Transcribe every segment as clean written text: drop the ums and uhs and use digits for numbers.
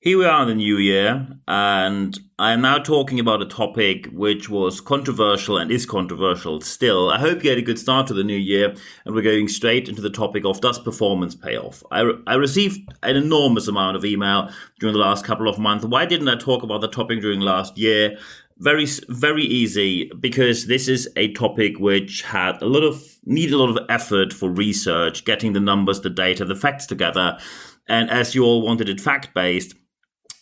Here we are in the new year, and I am now talking about a topic which was controversial and is controversial still. I hope you had a good start to the new year, and we're going straight into the topic of does performance pay off? I received an enormous amount of email during the last couple of months. Why didn't I talk about the topic during last year? Very, very easy, because this is a topic which needed a lot of effort for research, getting the numbers, the data, the facts together. And as you all wanted it fact-based,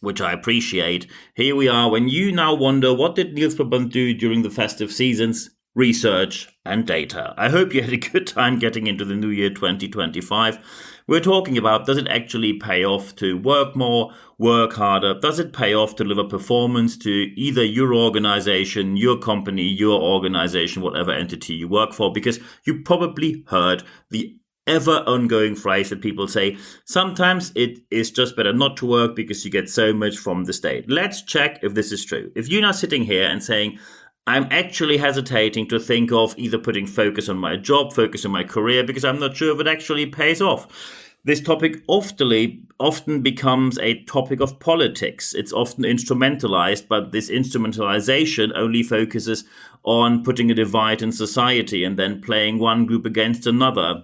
which I appreciate, here we are. When you now wonder, what did Niels Brabandt do during the festive seasons? Research and data. I hope you had a good time getting into the new year 2025. We're talking about, does it actually pay off to work more, work harder? Does it pay off to deliver performance to either your organization, your company, your organization, whatever entity you work for? Because you probably heard the ever ongoing phrase that people say, sometimes it is just better not to work because you get so much from the state. Let's check if this is true. If you're now sitting here and saying, I'm actually hesitating to think of either putting focus on my job, focus on my career, because I'm not sure if it actually pays off. This topic often becomes a topic of politics. It's often instrumentalized, but this instrumentalization only focuses on putting a divide in society and then playing one group against another.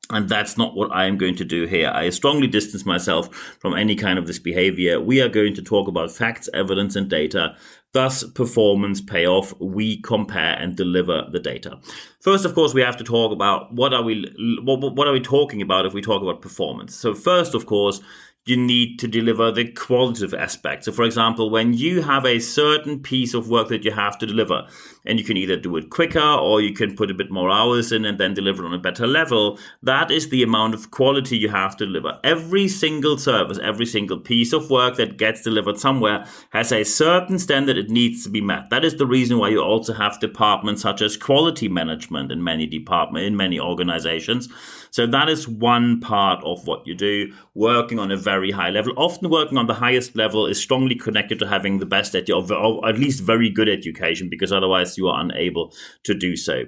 And that's not what I am going to do here. I strongly distance myself from any kind of this behavior. We are going to talk about facts, evidence, and data. Thus, performance pay off. We compare and deliver the data. First, of course, we have to talk about what are we talking about if we talk about performance. So first, of course, you need to deliver the qualitative aspect. So, for example, when you have a certain piece of work that you have to deliver, and you can either do it quicker or you can put a bit more hours in and then deliver it on a better level, that is the amount of quality you have to deliver. Every single service, every single piece of work that gets delivered somewhere has a certain standard it needs to be met. That is the reason why you also have departments such as quality management in many organizations. So that is one part of what you do, working on a very high level. Often working on the highest level is strongly connected to having the best or at least very good education, because otherwise you are unable to do so.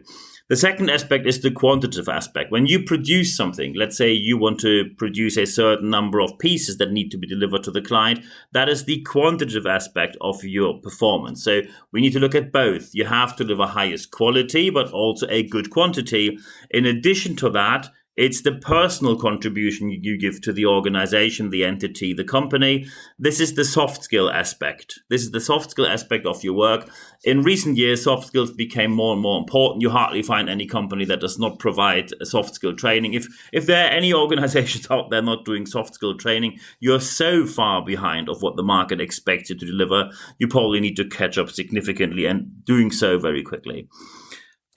The second aspect is the quantitative aspect. When you produce something, let's say you want to produce a certain number of pieces that need to be delivered to the client, that is the quantitative aspect of your performance. So we need to look at both. You have to deliver highest quality, but also a good quantity. In addition to that, it's the personal contribution you give to the organization, the entity, the company. This is the soft skill aspect. This is the soft skill aspect of your work. In recent years, soft skills became more and more important. You hardly find any company that does not provide soft skill training. If there are any organizations out there not doing soft skill training, you're so far behind of what the market expects you to deliver. You probably need to catch up significantly, and doing so very quickly.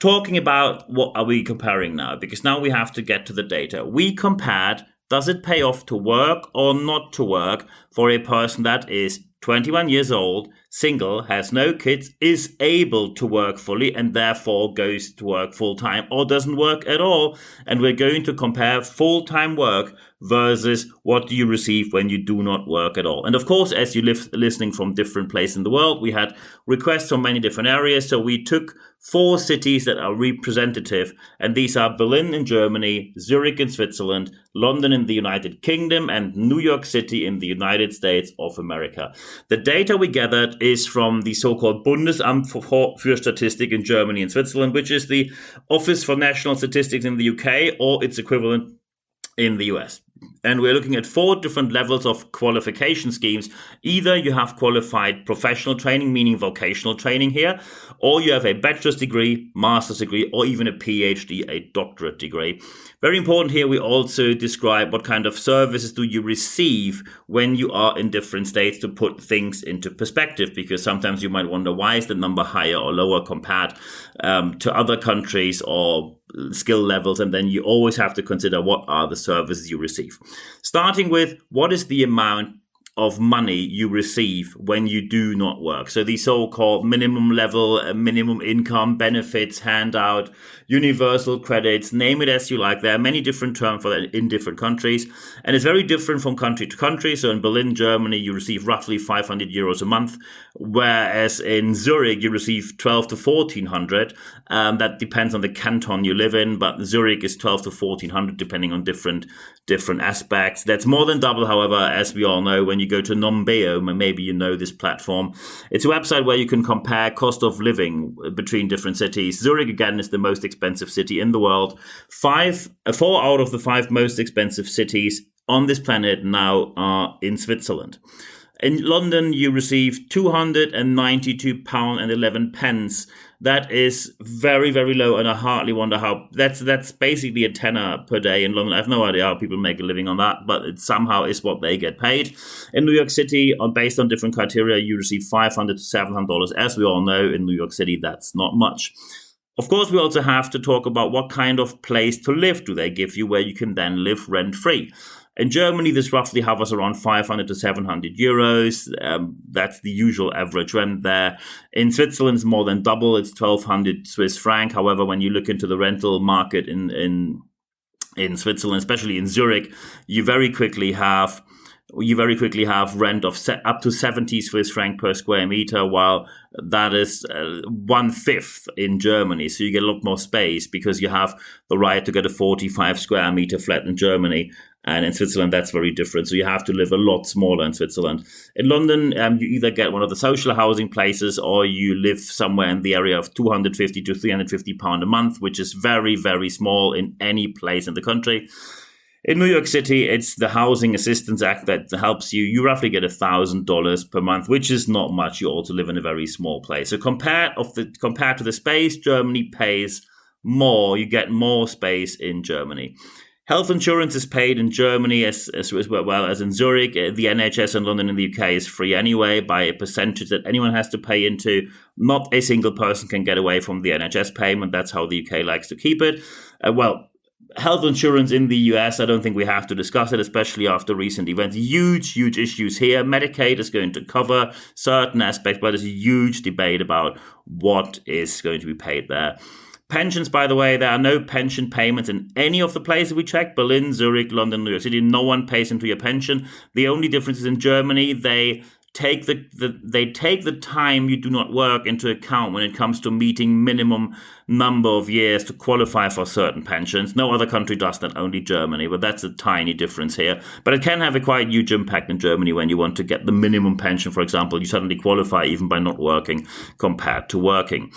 Talking about what are we comparing now? Because now we have to get to the data. We compared, does it pay off to work or not to work for a person that is 21 years old, single, has no kids, is able to work fully, and therefore goes to work full-time or doesn't work at all. And we're going to compare full-time work versus what do you receive when you do not work at all. And of course, as you listening from different places in the world, we had requests from many different areas. So we took 4 cities that are representative, and these are Berlin in Germany, Zurich in Switzerland, London in the United Kingdom, and New York City in the United States of America. The data we gathered is from the so-called Bundesamt für Statistik in Germany and Switzerland, which is the Office for National Statistics in the UK, or its equivalent in the US. And we're looking at 4 different levels of qualification schemes. Either you have qualified professional training, meaning vocational training here, or you have a bachelor's degree, master's degree, or even a PhD, a doctorate degree. Very important here, we also describe what kind of services do you receive when you are in different states, to put things into perspective, because sometimes you might wonder, why is the number higher or lower compared to other countries or skill levels, and then you always have to consider what are the services you receive. Starting with, what is the amount of money you receive when you do not work? So the so-called minimum level, minimum income, benefits, handout, universal credits, name it as you like. There are many different terms for that in different countries, and it's very different from country to country. So in Berlin, Germany, you receive roughly 500 euros a month, whereas in Zurich, you receive 12 to 1400. That depends on the canton you live in, but Zurich is 12 to 1400, depending on different aspects. That's more than double, however, as we all know, when you go to Numbeo, maybe you know this platform. It's a website where you can compare cost of living between different cities. Zurich, again, is the most expensive city in the world. 4 out of the 5 most expensive cities on this planet now are in Switzerland. In London, you receive £292.11. That is very, very low, and I hardly wonder how. That's basically a tenner per day in London. I have no idea how people make a living on that, but it somehow is what they get paid. In New York City, based on different criteria, you receive $500 to $700. As we all know, in New York City, that's not much. Of course, we also have to talk about what kind of place to live do they give you where you can then live rent-free. In Germany, this roughly hovers around 500 to 700 euros. That's the usual average rent there. In Switzerland, it's more than double. It's 1,200 Swiss franc. However, when you look into the rental market in Switzerland, especially in Zurich, you very quickly have rent of up to 70 Swiss franc per square meter, while that is 1/5 in Germany. So you get a lot more space because you have the right to get a 45 square meter flat in Germany. And in Switzerland, that's very different. So you have to live a lot smaller in Switzerland. In London, you either get one of the social housing places or you live somewhere in the area of £250 to £350 a month, which is very, very small in any place in the country. In New York City, it's the Housing Assistance Act that helps you. You roughly get $1,000 per month, which is not much. You also live in a very small place. So compared to the space, Germany pays more. You get more space in Germany. Health insurance is paid in Germany as well as in Zurich. The NHS in London and the UK is free anyway by a percentage that anyone has to pay into. Not a single person can get away from the NHS payment. That's how the UK likes to keep it. Health insurance in the US, I don't think we have to discuss it, especially after recent events. Huge issues here. Medicaid is going to cover certain aspects, but there's a huge debate about what is going to be paid there. Pensions, by the way, there are no pension payments in any of the places we checked. Berlin, Zurich, London, New York City. No one pays into your pension. The only difference is in Germany, they take the time you do not work into account when it comes to meeting minimum number of years to qualify for certain pensions. No other country does that, only Germany, but that's a tiny difference here. But it can have a quite huge impact in Germany when you want to get the minimum pension, for example. You suddenly qualify even by not working compared to working.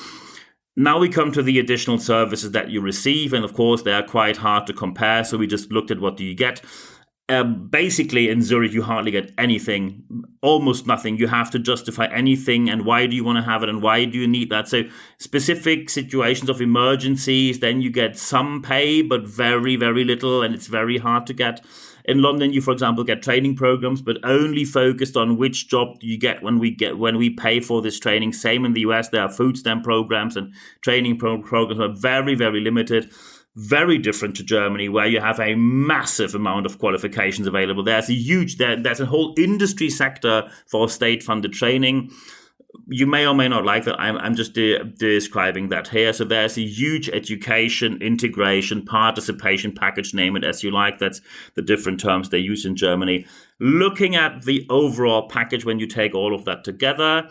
Now we come to the additional services that you receive, and of course they are quite hard to compare, so we just looked at what do you get. Basically, in Zurich, you hardly get anything, almost nothing. You have to justify anything, and why do you want to have it, and why do you need that? So specific situations of emergencies, then you get some pay, but very, very little, and it's very hard to get. In London, you, for example, get training programs, but only focused on which job do you get when we pay for this training. Same in the US, there are food stamp programs and training programs are very, very limited. Very different to Germany, where you have a massive amount of qualifications available. There's a whole industry sector for state-funded training. You may or may not like that. I'm just describing that here. So there's a huge education, integration, participation package, name it as you like. That's the different terms they use in Germany. Looking at the overall package, when you take all of that together,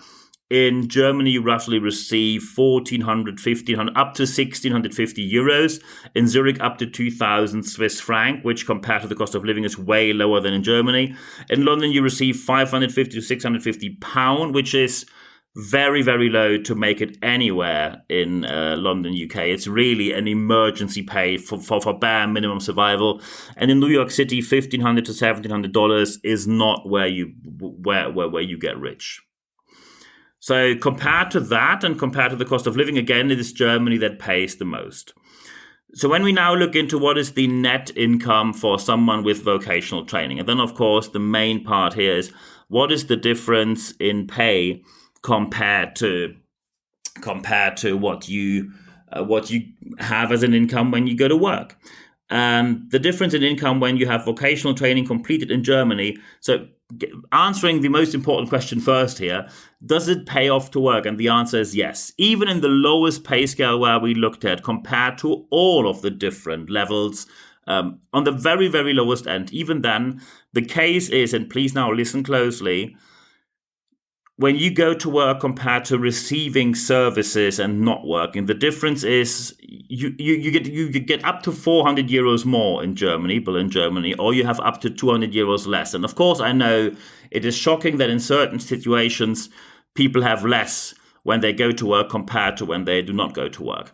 in Germany, you roughly receive 1,400, 1,500, up to 1,650 euros. In Zurich, up to 2,000 Swiss franc, which compared to the cost of living is way lower than in Germany. In London, you receive 550 to 650 pound, which is very, very low to make it anywhere in London, UK. It's really an emergency pay for bare minimum survival. And in New York City, $1,500 to $1,700 is not where you get rich. So compared to that and compared to the cost of living, again, it is Germany that pays the most. So when we now look into what is the net income for someone with vocational training, and then, of course, the main part here is what is the difference in pay compared to what you have as an income when you go to work. And the difference in income when you have vocational training completed in Germany. So answering the most important question first here, does it pay off to work? And the answer is yes. Even in the lowest pay scale where we looked at, compared to all of the different levels, on the very, very lowest end, even then, the case is, and please now listen closely, when you go to work compared to receiving services and not working, the difference is you get up to 400 euros more in Germany, Berlin, Germany, or you have up to 200 euros less. And of course, I know it is shocking that in certain situations, people have less when they go to work compared to when they do not go to work.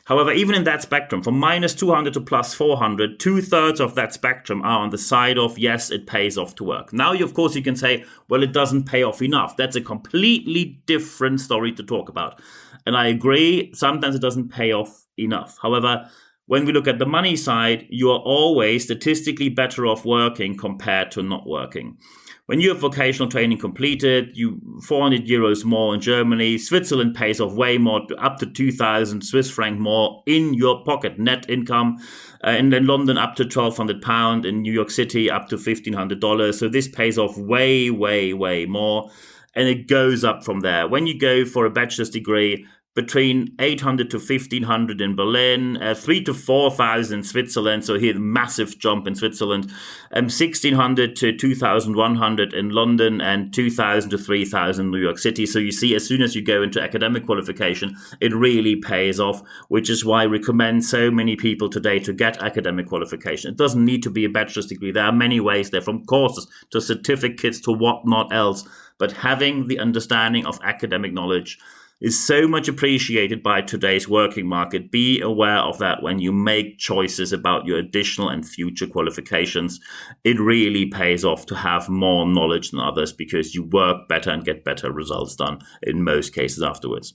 However, even in that spectrum, from minus 200 to plus 400, 2/3 of that spectrum are on the side of, yes, it pays off to work. Now, of course, you can say, well, it doesn't pay off enough. That's a completely different story to talk about. And I agree, sometimes it doesn't pay off enough. However, when we look at the money side, you are always statistically better off working compared to not working. When you have vocational training completed, you 400 euros more in Germany. Switzerland pays off way more, up to 2,000 Swiss franc more in your pocket, net income. And in London, up to £1,200. In New York City, up to $1,500. So this pays off way, way, way more. And it goes up from there. When you go for a bachelor's degree, between 800 to 1,500 in Berlin, 3,000 to 4,000 in Switzerland. So here, massive jump in Switzerland. 1,600 to 2,100 in London, and 2,000 to 3,000 in New York City. So you see, as soon as you go into academic qualification, it really pays off, which is why I recommend so many people today to get academic qualification. It doesn't need to be a bachelor's degree. There are many ways there, from courses to certificates to whatnot else. But having the understanding of academic knowledge is so much appreciated by today's working market. Be aware of that when you make choices about your additional and future qualifications. It really pays off to have more knowledge than others, because you work better and get better results done in most cases afterwards.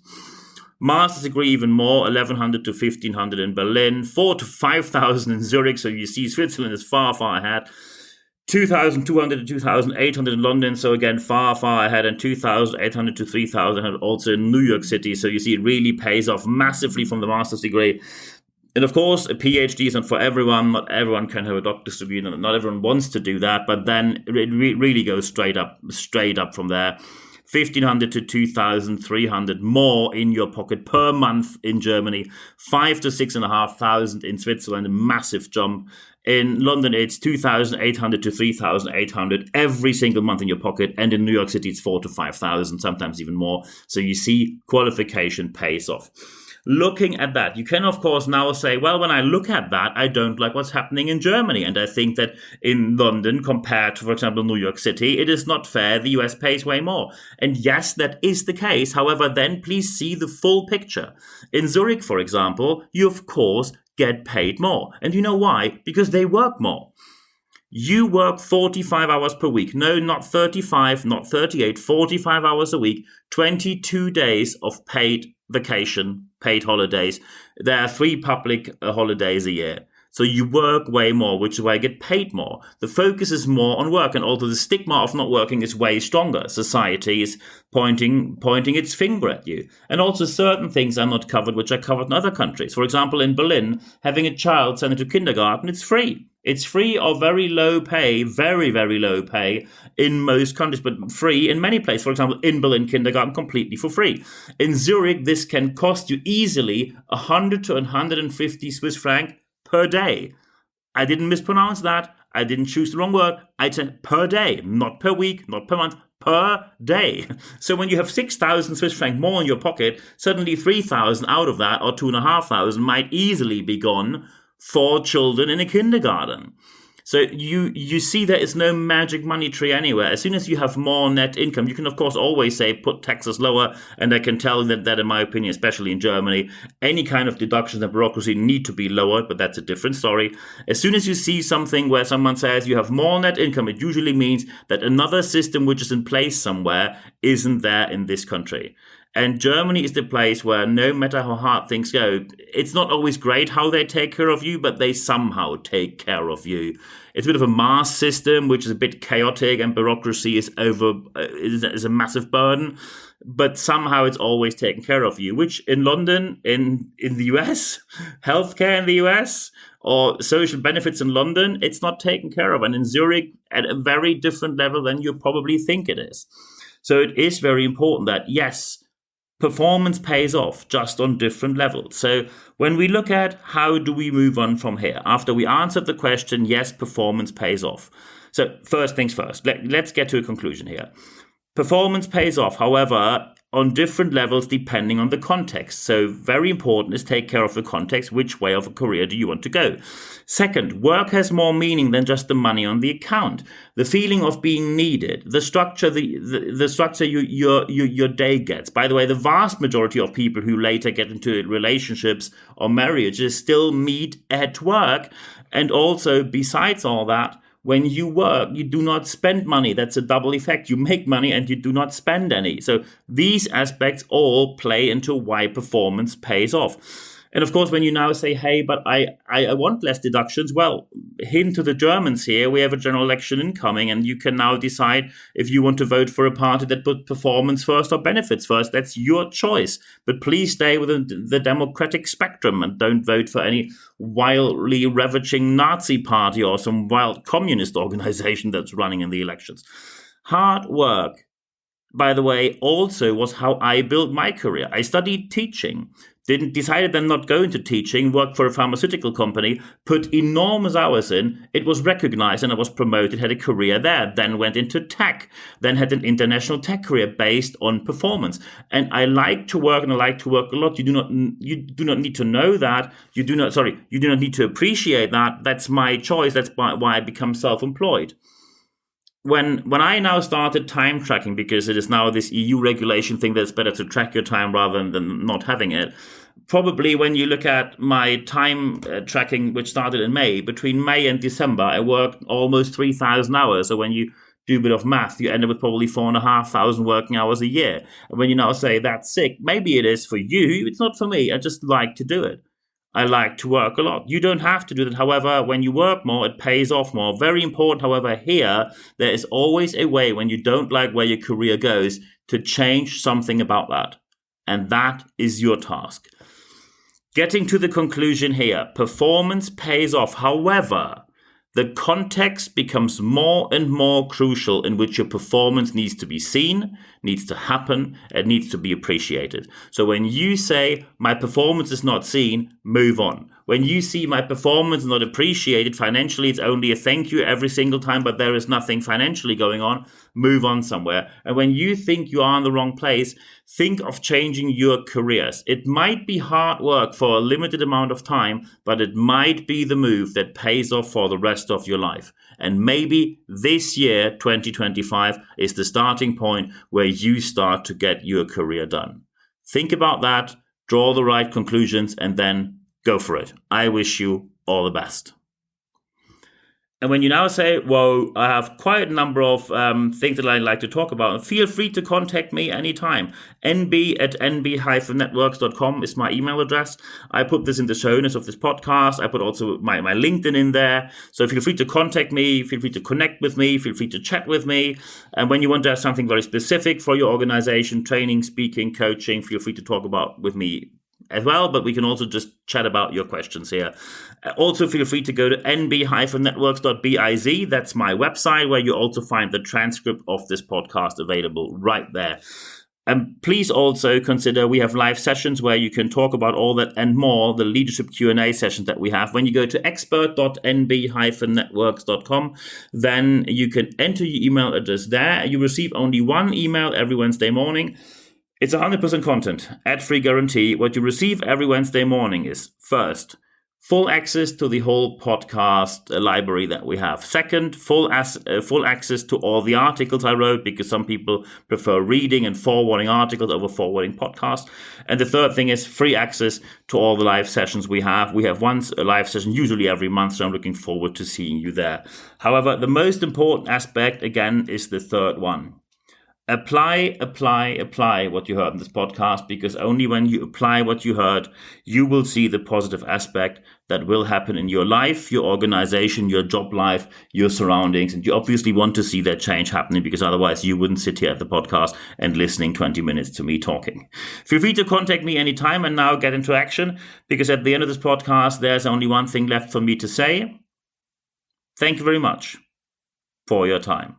Master's degree even more, 1,100 to 1,500 in Berlin, 4,000 to 5,000 in Zurich. So you see Switzerland is far, far ahead. 2,200 to 2,800 in London, so again, far, far ahead, and 2,800 to 3,000 also in New York City. So you see it really pays off massively from the master's degree. And of course, a PhD is not for everyone. Not everyone can have a doctor's degree. Not everyone wants to do that, but then it really goes straight up from there. 1,500 to 2,300 more in your pocket per month in Germany. 5,000 to 6,500 in Switzerland, a massive jump. In London, it's 2,800 to 3,800 every single month in your pocket. And in New York City, it's 4,000 to 5,000, sometimes even more. So you see, qualification pays off. Looking at that, you can, of course, now say, well, when I look at that, I don't like what's happening in Germany. And I think that in London, compared to, for example, New York City, it is not fair. The US pays way more. And yes, that is the case. However, then please see the full picture. In Zurich, for example, you, of course, get paid more. And you know why? Because they work more. You work 45 hours per week. No, not 35, not 38, 45 hours a week, 22 days of paid vacation, paid holidays. There are 3 public holidays a year. So you work way more, which is why you get paid more. The focus is more on work, and although the stigma of not working is way stronger, society is pointing its finger at you. And also certain things are not covered, which are covered in other countries. For example, in Berlin, having a child sent into kindergarten, it's free. It's free or very low pay, very, very low pay in most countries, but free in many places. For example, in Berlin, kindergarten completely for free. In Zurich, this can cost you easily 100 to 150 Swiss franc per day. I didn't mispronounce that. I didn't choose the wrong word. I said per day, not per week, not per month, per day. So when you have 6,000 Swiss franc more in your pocket, suddenly 3,000 out of that, or 2,500, might easily be gone for children in a kindergarten. So you see there is no magic money tree anywhere. As soon as you have more net income, you can, of course, always say put taxes lower. And I can tell that in my opinion, especially in Germany, any kind of deductions and bureaucracy need to be lowered, but that's a different story. As soon as you see something where someone says you have more net income, it usually means that another system which is in place somewhere isn't there in this country. And Germany is the place where no matter how hard things go, it's not always great how they take care of you, but they somehow take care of you. It's a bit of a mass system, which is a bit chaotic, and bureaucracy is a massive burden. But somehow it's always taken care of you, which in London, in the US, healthcare in the US, or social benefits in London, it's not taken care of. And in Zurich, at a very different level than you probably think it is. So it is very important that, yes, performance pays off, just on different levels. So when we look at how do we move on from here, after we answered the question, yes, performance pays off. So first things first, let's get to a conclusion here. Performance pays off, however, on different levels depending on the context. So very important is take care of the context. Which way of a career do you want to go? Second, work has more meaning than just the money on the account. The feeling of being needed, the structure, the structure your day gets. By the way, the vast majority of people who later get into relationships or marriages still meet at work. And also, besides all that, when you work, you do not spend money. That's a double effect. You make money and you do not spend any. So these aspects all play into why performance pays off. And of course, when you now say, hey, but I want less deductions, well, hint to the Germans here, we have a general election incoming, and you can now decide if you want to vote for a party that put performance first or benefits first. That's your choice. But please stay within the democratic spectrum and don't vote for any wildly ravaging Nazi party or some wild communist organization that's running in the elections. Hard work, by the way, also was how I built my career. I studied teaching. Decided then not go into teaching, worked for a pharmaceutical company, put enormous hours in. It was recognized and I was promoted, had a career there, then went into tech, then had an international tech career based on performance. And I like to work, and I like to work a lot. You do not need to know that. You do not need to appreciate that. That's my choice. That's why I become self-employed. When I now started time tracking, because it is now this EU regulation thing that it's better to track your time rather than not having it, probably when you look at my time tracking, which started in May, between May and December, I worked almost 3,000 hours. So when you do a bit of math, you end up with probably 4,500 working hours a year. And when you now say that's sick, maybe it is for you. It's not for me. I just like to do it. I like to work a lot. You don't have to do that. However, when you work more, it pays off more. Very important, however, here, there is always a way when you don't like where your career goes to change something about that. And that is your task. Getting to the conclusion here, performance pays off. However, the context becomes more and more crucial in which your performance needs to be seen, needs to happen, and needs to be appreciated. So when you say, my performance is not seen, move on. When you see my performance is not appreciated financially, it's only a thank you every single time, but there is nothing financially going on, move on somewhere. And when you think you are in the wrong place, think of changing your careers. It might be hard work for a limited amount of time, but it might be the move that pays off for the rest of your life. And maybe this year, 2025, is the starting point where you start to get your career done. Think about that, draw the right conclusions, and then go for it. I wish you all the best. And when you now say, well, I have quite a number of things that I'd like to talk about, feel free to contact me anytime. nb@nb-networks.com is my email address. I put this in the show notes of this podcast. I put also my LinkedIn in there. So feel free to contact me, feel free to connect with me, feel free to chat with me. And when you want to have something very specific for your organization, training, speaking, coaching, feel free to talk about with me as well, but we can also just chat about your questions here. Also, feel free to go to nb-networks.biz. That's my website, where you also find the transcript of this podcast available right there. And please also consider we have live sessions where you can talk about all that and more, the leadership Q&A sessions that we have. When you go to expert.nb-networks.com, then you can enter your email address there. You receive only one email every Wednesday morning. It's 100% content, ad-free guarantee. What you receive every Wednesday morning is, first, full access to the whole podcast library that we have. Second, full access to all the articles I wrote, because some people prefer reading and forwarding articles over forwarding podcasts. And the third thing is free access to all the live sessions we have. We have once a live session, usually every month, so I'm looking forward to seeing you there. However, the most important aspect, again, is the third one. Apply what you heard in this podcast, because only when you apply what you heard, you will see the positive aspect that will happen in your life, your organization, your job life, your surroundings. And you obviously want to see that change happening, because otherwise you wouldn't sit here at the podcast and listening 20 minutes to me talking. Feel free to contact me anytime, and now get into action, because at the end of this podcast, there's only one thing left for me to say. Thank you very much for your time.